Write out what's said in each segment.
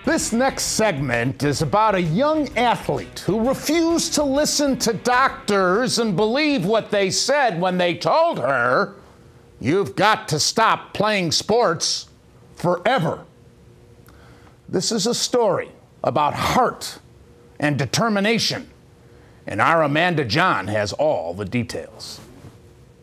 This next segment is about a young athlete who refused to listen to doctors and believe what they said when they told her, "You've got to stop playing sports forever." This is a story about heart and determination, and our Amanda John has all the details.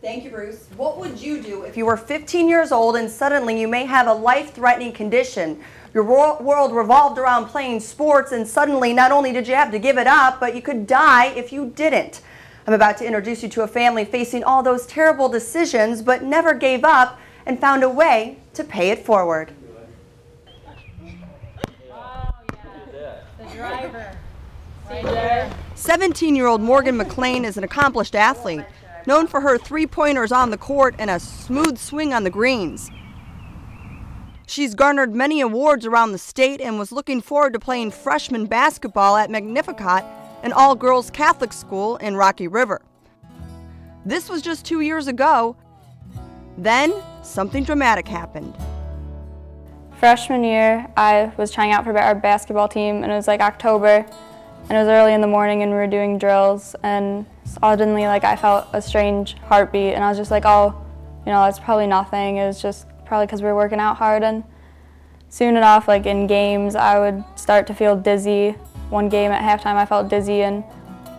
Thank you, Bruce. What would you do if you were 15 years old and suddenly you may have a life-threatening condition? Your world revolved around playing sports, and suddenly not only did you have to give it up, but you could die if you didn't. I'm about to introduce you to a family facing all those terrible decisions, but never gave up and found a way to pay it forward. Oh, yeah. The driver. Right there. 17-year-old Morgan Maclean is an accomplished athlete, known for her three-pointers on the court and a smooth swing on the greens. She's garnered many awards around the state and was looking forward to playing freshman basketball at Magnificat, an all-girls Catholic school in Rocky River. This was just 2 years ago. Then, something dramatic happened. Freshman year, I was trying out for our basketball team, and it was like October, and it was early in the morning, and we were doing drills, and suddenly, I felt a strange heartbeat, and I was just like, oh, that's probably nothing. It was just probably because we were working out hard, and soon enough, in games, I would start to feel dizzy. One game at halftime, I felt dizzy, and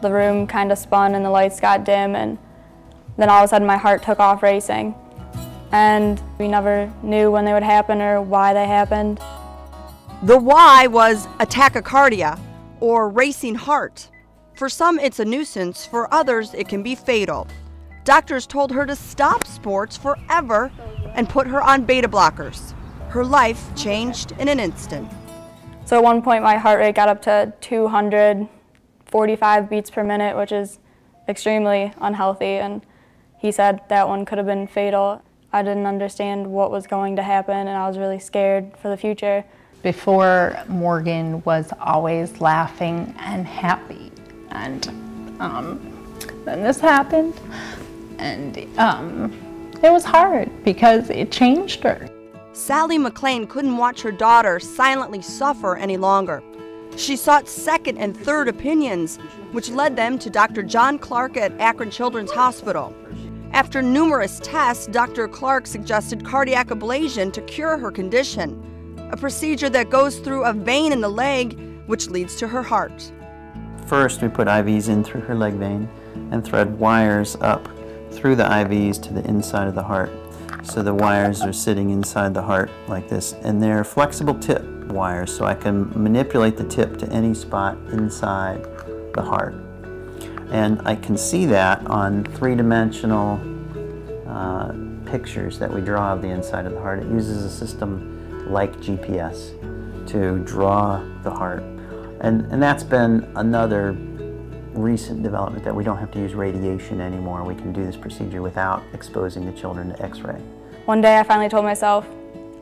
the room kind of spun, and the lights got dim, and then all of a sudden, my heart took off racing. And we never knew when they would happen or why they happened. The why was a tachycardia, or racing heart. For some, it's a nuisance. For others, it can be fatal. Doctors told her to stop sports forever and put her on beta blockers. Her life changed in an instant. So at one point, my heart rate got up to 245 beats per minute, which is extremely unhealthy. And he said that one could have been fatal. I didn't understand what was going to happen, and I was really scared for the future. Before, Morgan was always laughing and happy, and then this happened, and it was hard because it changed her. Sally McLean couldn't watch her daughter silently suffer any longer. She sought second and third opinions, which led them to Dr. John Clark at Akron Children's Hospital. After numerous tests, Dr. Clark suggested cardiac ablation to cure her condition, a procedure that goes through a vein in the leg, which leads to her heart. First, we put IVs in through her leg vein and thread wires up through the IVs to the inside of the heart. So the wires are sitting inside the heart like this, and they're flexible tip wires, so I can manipulate the tip to any spot inside the heart. And I can see that on three-dimensional pictures that we draw of the inside of the heart. It uses a system like GPS to draw the heart. And that's been another recent development, that we don't have to use radiation anymore. We can do this procedure without exposing the children to X-ray. One day I finally told myself,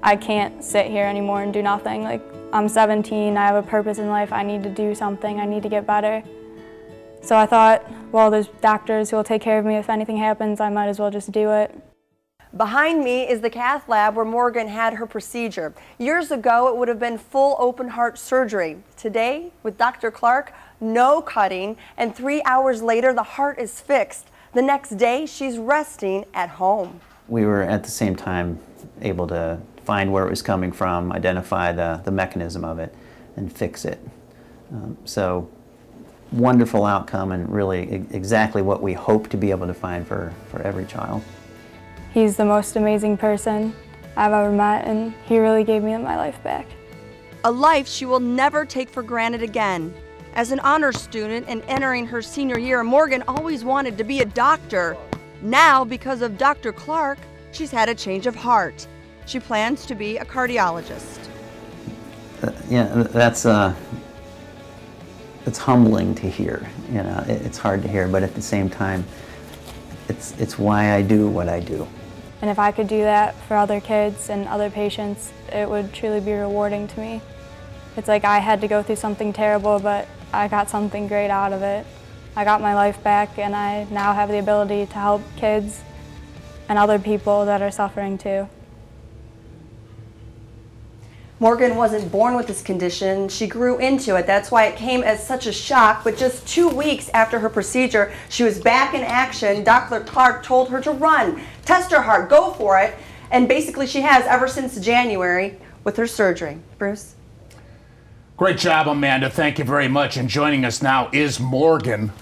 I can't sit here anymore and do nothing. I'm 17, I have a purpose in life, I need to do something, I need to get better. So I thought, well, there's doctors who will take care of me if anything happens, I might as well just do it. Behind me is the cath lab where Morgan had her procedure. Years ago, it would have been full open heart surgery. Today, with Dr. Clark, no cutting, and 3 hours later, the heart is fixed. The next day, she's resting at home. We were at the same time able to find where it was coming from, identify the mechanism of it, and fix it. So wonderful outcome, and really exactly what we hope to be able to find for every child. He's the most amazing person I've ever met, and he really gave me my life back. A life she will never take for granted again. As an honors student and entering her senior year, Morgan always wanted to be a doctor. Now, because of Dr. Clark, she's had a change of heart. She plans to be a cardiologist. It's humbling to hear. It's hard to hear, but at the same time, it's why I do what I do. And if I could do that for other kids and other patients, it would truly be rewarding to me. It's like I had to go through something terrible, but I got something great out of it. I got my life back, and I now have the ability to help kids and other people that are suffering too. Morgan wasn't born with this condition. She grew into it. That's why it came as such a shock. But just 2 weeks after her procedure, she was back in action. Dr. Clark told her to run, test her heart, go for it. And basically she has ever since January with her surgery. Bruce? Great job, Amanda. Thank you very much. And joining us now is Morgan.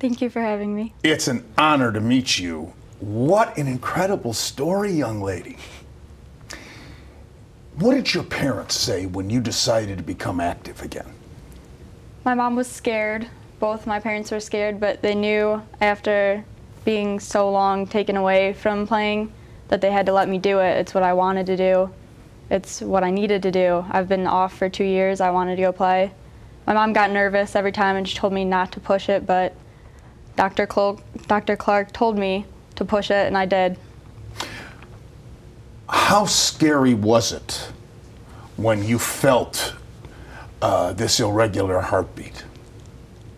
Thank you for having me. It's an honor to meet you. What an incredible story, young lady. What did your parents say when you decided to become active again? My mom was scared. Both my parents were scared, but they knew after being so long taken away from playing that they had to let me do it. It's what I wanted to do. It's what I needed to do. I've been off for 2 years. I wanted to go play. My mom got nervous every time and she told me not to push it, but Dr. Clark told me to push it, and I did. How scary was it when you felt this irregular heartbeat?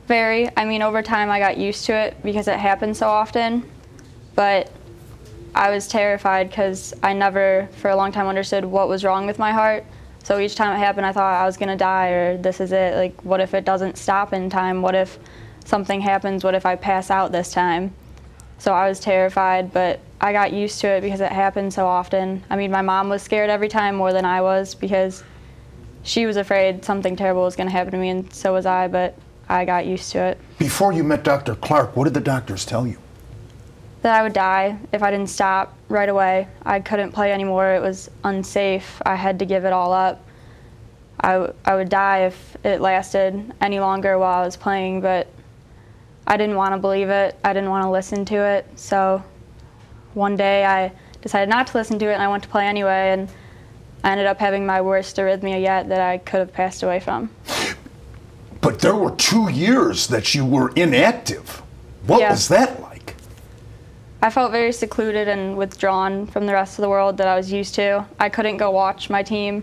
Very. I mean, over time I got used to it because it happened so often, but I was terrified because I never for a long time understood what was wrong with my heart. So each time it happened I thought I was gonna die, or this is it. Like, what if it doesn't stop in time? What if something happens? What if I pass out this time? So I was terrified, but I got used to it because it happened so often. I mean, my mom was scared every time more than I was because she was afraid something terrible was gonna happen to me, and so was I, but I got used to it. Before you met Dr. Clark, what did the doctors tell you? That I would die if I didn't stop right away. I couldn't play anymore. It was unsafe. I had to give it all up. I would die if it lasted any longer while I was playing, but I didn't want to believe it. I didn't want to listen to it. So one day I decided not to listen to it, and I went to play anyway, and I ended up having my worst arrhythmia yet that I could have passed away from. But there were 2 years that you were inactive. What was that like? I felt very secluded and withdrawn from the rest of the world that I was used to. I couldn't go watch my team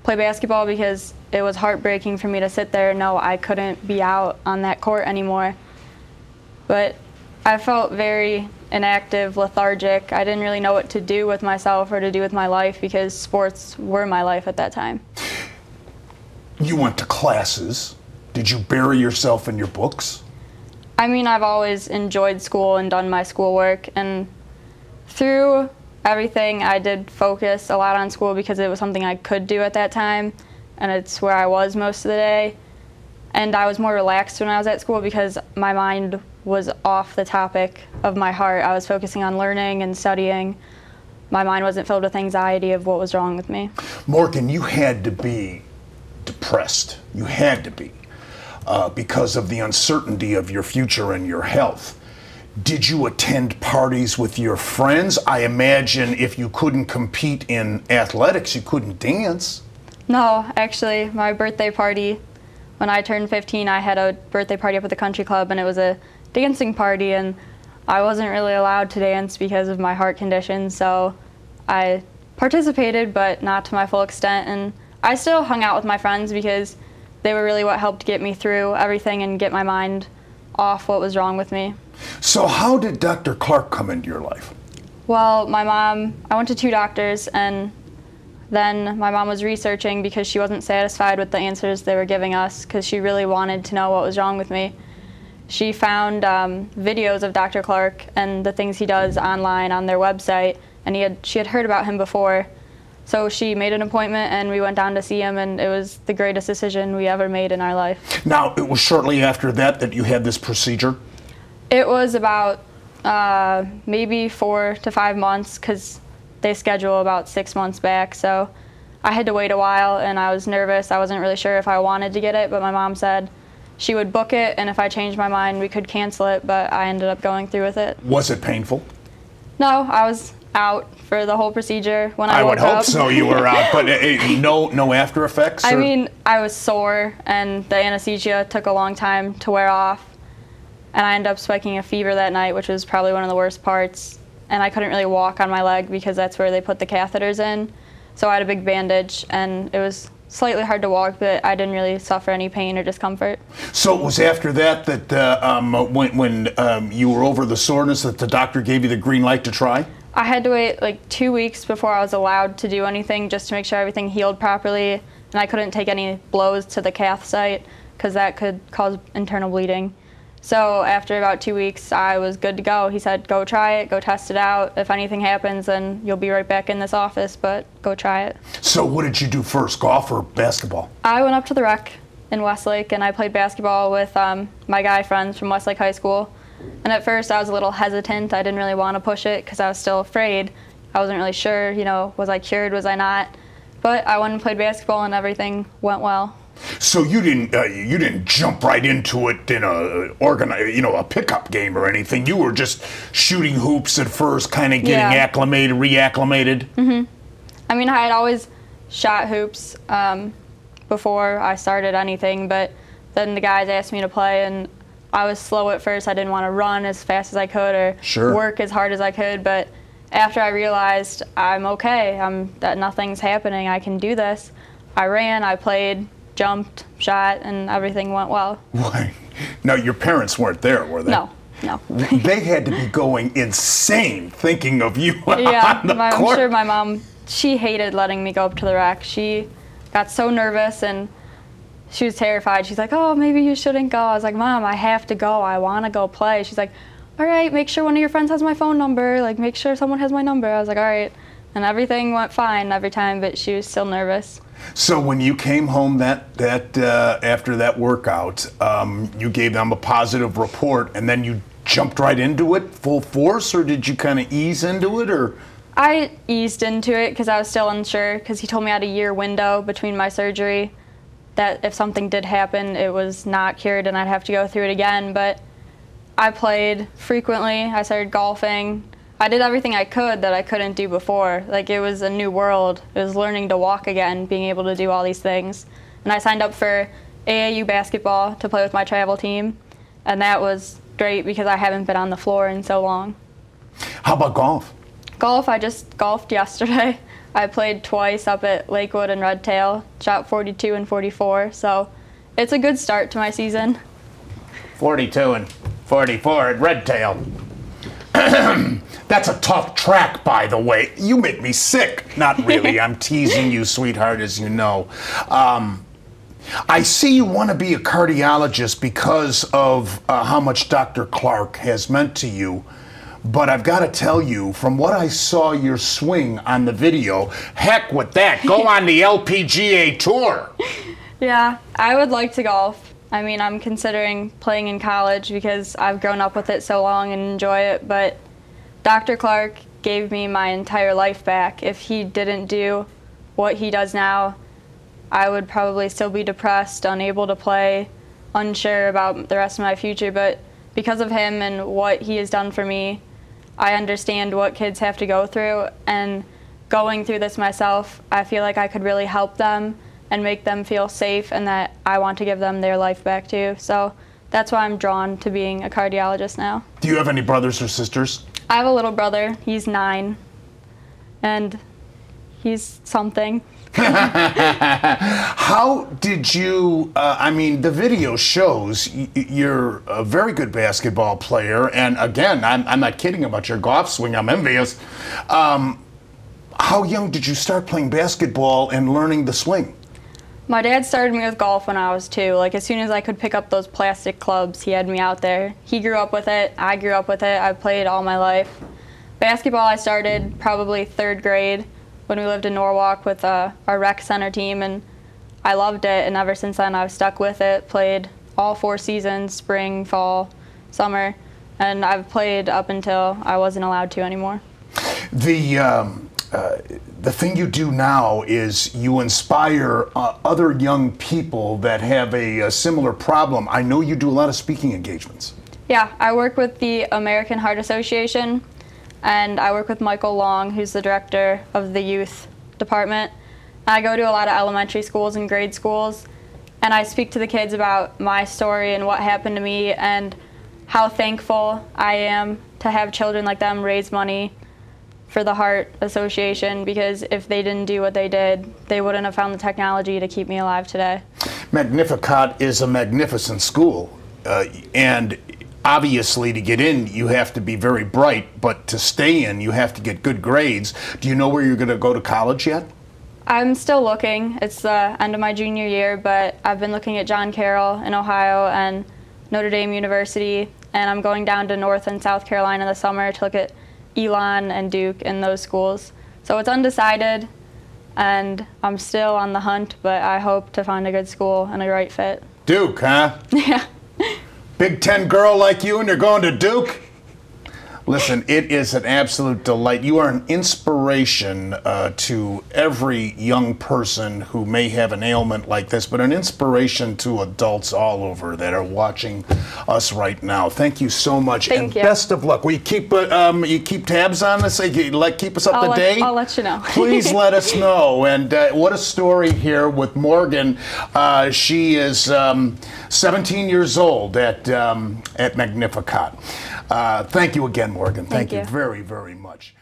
play basketball because it was heartbreaking for me to sit there and know I couldn't be out on that court anymore. But I felt very inactive, lethargic. I didn't really know what to do with myself or to do with my life because sports were my life at that time. You went to classes. Did you bury yourself in your books? I mean, I've always enjoyed school and done my schoolwork, and through everything I did focus a lot on school because it was something I could do at that time, and it's where I was most of the day. And I was more relaxed when I was at school because my mind was off the topic of my heart. I was focusing on learning and studying. My mind wasn't filled with anxiety of what was wrong with me. Morgan, you had to be depressed. You had to be because of the uncertainty of your future and your health. Did you attend parties with your friends? I imagine if you couldn't compete in athletics, you couldn't dance. No, actually, my birthday party, when I turned 15, I had a birthday party up at the country club, and it was a dancing party, and I wasn't really allowed to dance because of my heart condition, so I participated, but not to my full extent, and I still hung out with my friends because they were really what helped get me through everything and get my mind off what was wrong with me. So how did Dr. Clark come into your life? Well, my mom, I went to 2 doctors, and then my mom was researching because she wasn't satisfied with the answers they were giving us because she really wanted to know what was wrong with me. She found videos of Dr. Clark and the things he does online on their website, and she had heard about him before. So she made an appointment, and we went down to see him, and it was the greatest decision we ever made in our life. Now, it was shortly after that you had this procedure? It was about maybe 4 to 5 months because they schedule about 6 months back. So I had to wait a while, and I was nervous. I wasn't really sure if I wanted to get it, but my mom said she would book it, and if I changed my mind, we could cancel it, but I ended up going through with it. Was it painful? No, I was out for the whole procedure when I woke up. I would hope so, you were out, but no after effects? I mean, I was sore, and the anesthesia took a long time to wear off, and I ended up spiking a fever that night, which was probably one of the worst parts, and I couldn't really walk on my leg because that's where they put the catheters in, so I had a big bandage, and it was slightly hard to walk, but I didn't really suffer any pain or discomfort. So it was after that when you were over the soreness that the doctor gave you the green light to try? I had to wait like 2 weeks before I was allowed to do anything, just to make sure everything healed properly, and I couldn't take any blows to the calf site because that could cause internal bleeding. So after about 2 weeks, I was good to go. He said, go try it, go test it out. If anything happens, then you'll be right back in this office, but go try it. So what did you do first, golf or basketball? I went up to the rec in Westlake, and I played basketball with my guy friends from Westlake High School. And at first, I was a little hesitant. I didn't really want to push it because I was still afraid. I wasn't really sure, you know, was I cured, was I not? But I went and played basketball, and everything went well. So you didn't jump right into it in a pickup game or anything. You were just shooting hoops at first, kind of getting acclimated, reacclimated. I mean, I had always shot hoops before I started anything, but then the guys asked me to play, and I was slow at first. I didn't want to run as fast as I could or work as hard as I could, but after I realized I'm okay, that nothing's happening, I can do this, I ran, I played, jumped, shot, and everything went well. Why? Now, your parents weren't there, were they? No. They had to be going insane thinking of you on the I'm court. sure my mom, she hated letting me go up to the rec. She got so nervous and she was terrified. She's like, oh, maybe you shouldn't go. I was like, Mom, I have to go. I want to go play. She's like, all right, make sure one of your friends has my phone number. Like, make sure someone has my number. I was like, all right. And everything went fine every time, but she was still nervous. So when you came home after that workout, you gave them a positive report, and then you jumped right into it full force, or did you kind of ease into it, or? I eased into it because I was still unsure, because he told me I had a year window between my surgery, that if something did happen, it was not cured and I'd have to go through it again. But I played frequently. I started golfing. I did everything I could that I couldn't do before. Like, it was a new world. It was learning to walk again, being able to do all these things. And I signed up for AAU basketball to play with my travel team, and that was great because I haven't been on the floor in so long. How about golf? Golf, I just golfed yesterday. I played twice up at Lakewood and Redtail, shot 42 and 44, so it's a good start to my season. 42 and 44 at Redtail. That's a tough track, by the way. You make me sick. Not really. I'm teasing you, sweetheart, as you know. I see you want to be a cardiologist because of how much Dr. Clark has meant to you. But I've got to tell you, from what I saw your swing on the video, heck with that. Go on the LPGA Tour. Yeah, I would like to golf. I mean, I'm considering playing in college because I've grown up with it so long and enjoy it, but Dr. Clark gave me my entire life back. If he didn't do what he does now, I would probably still be depressed, unable to play, unsure about the rest of my future, but because of him and what he has done for me, I understand what kids have to go through, and going through this myself, I feel like I could really help them and make them feel safe, and that I want to give them their life back too. So that's why I'm drawn to being a cardiologist now. Do you have any brothers or sisters? I have a little brother. He's 9, and he's something. How did you, I mean, the video shows you're a very good basketball player, and again, I'm not kidding about your golf swing, I'm envious. How young did you start playing basketball and learning the swing? My dad started me with golf when I was 2. Like, as soon as I could pick up those plastic clubs, he had me out there. He grew up with it, I grew up with it, I've played all my life. Basketball I started probably 3rd grade when we lived in Norwalk with our rec center team, and I loved it, and ever since then I've stuck with it, played all 4 seasons, spring, fall, summer, and I've played up until I wasn't allowed to anymore. The thing you do now is you inspire other young people that have a similar problem. I know you do a lot of speaking engagements. Yeah, I work with the American Heart Association, and I work with Michael Long, who's the director of the youth department. I go to a lot of elementary schools and grade schools, and I speak to the kids about my story and what happened to me and how thankful I am to have children like them raise money for the Heart Association, because if they didn't do what they did, they wouldn't have found the technology to keep me alive today. Magnificat is a magnificent school, and obviously to get in, you have to be very bright, but to stay in, you have to get good grades. Do you know where you're going to go to college yet? I'm still looking. It's the end of my junior year, but I've been looking at John Carroll in Ohio and Notre Dame University, and I'm going down to North and South Carolina this summer to look at Elon and Duke and those schools. So it's undecided, and I'm still on the hunt, but I hope to find a good school and a right fit. Duke, huh? Yeah. Big Ten girl like you and you're going to Duke? Listen, it is an absolute delight. You are an inspiration to every young person who may have an ailment like this, but an inspiration to adults all over that are watching us right now. Thank you so much. Thank you. Best of luck. Will you keep tabs on this? Keep us up to date? I'll let you know. Please let us know. And what a story here with Morgan. She is 17 years old at Magnificat. Thank you again, Morgan. Thank you very, very much.